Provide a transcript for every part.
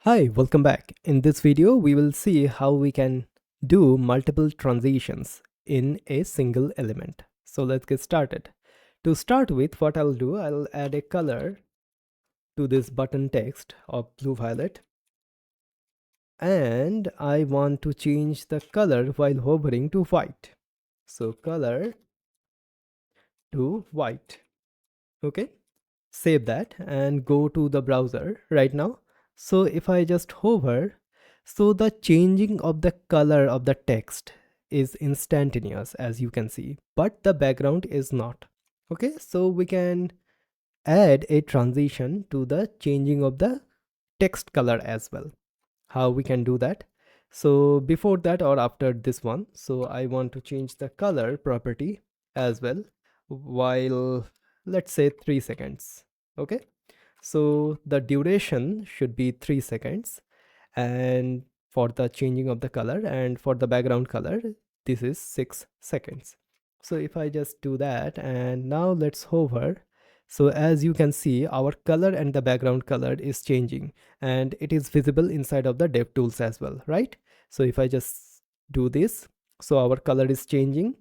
Hi, welcome back. In this video, we will see how we can do multiple transitions in a single element. So let's get started. To start with, what I'll do, I'll add a color to this button text of blue violet. And I want to change the color while hovering to white. So color to white. Okay. Save that and go to the browser right now. So if I just hover, so the changing of the color of the text is instantaneous, as you can see, but the background is not. Okay, so we can add a transition to the changing of the text color as well. How we can do that? So before that or after this one, so I want to change the color property as well, while let's say 3 seconds. Okay, so the duration should be 3 seconds, and for the changing of the color, and for the background color this is 6 seconds. So if I just do that, and now let's hover, so as you can see, our color and the background color is changing, and it is visible inside of the DevTools as well, right? So if I just do this, so our color is changing.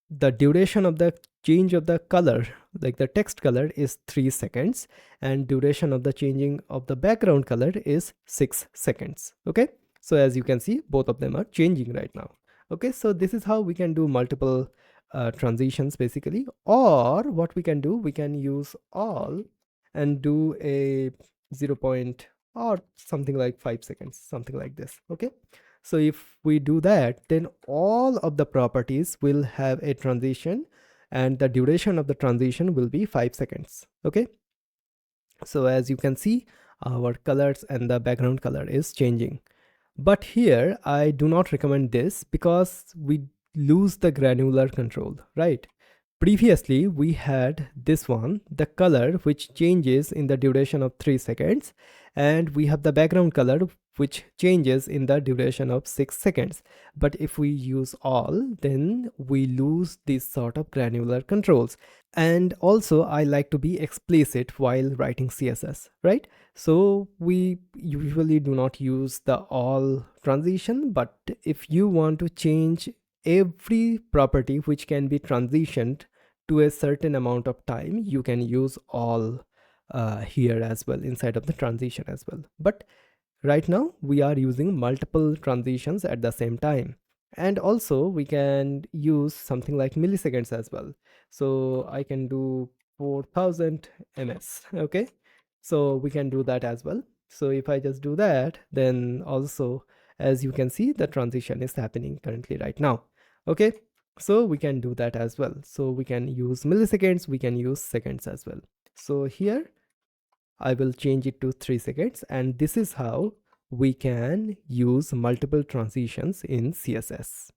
The duration of the change of the color, like the text color, is 3 seconds, and duration of the changing of the background color is 6 seconds. Okay, so as you can see, both of them are changing right now. Okay, so this is how we can do multiple transitions basically. Or what we can do, we can use all and do a 0 point or something like 5 seconds, something like this. Okay, so if we do that, then all of the properties will have a transition, and the duration of the transition will be 5 seconds. Okay, so as you can see, our colors and the background color is changing. But here I do not recommend this because we lose the granular control, right? Previously we had this one, the color, which changes in the duration of 3 seconds, and we have the background color which changes in the duration of 6 seconds. But if we use all, then we lose these sort of granular controls. And also I like to be explicit while writing CSS, right? So we usually do not use the all transition, but if you want to change every property which can be transitioned to a certain amount of time, you can use all here as well, inside of the transition as well. But right now we are using multiple transitions at the same time. And also we can use something like milliseconds as well. So I can do 4000 ms. Okay, so we can do that as well. So if I just do that, then also, as you can see, the transition is happening currently right now. Okay, so we can do that as well. So we can use milliseconds, we can use seconds as well. So here I will change it to 3 seconds, and this is how we can use multiple transitions in CSS.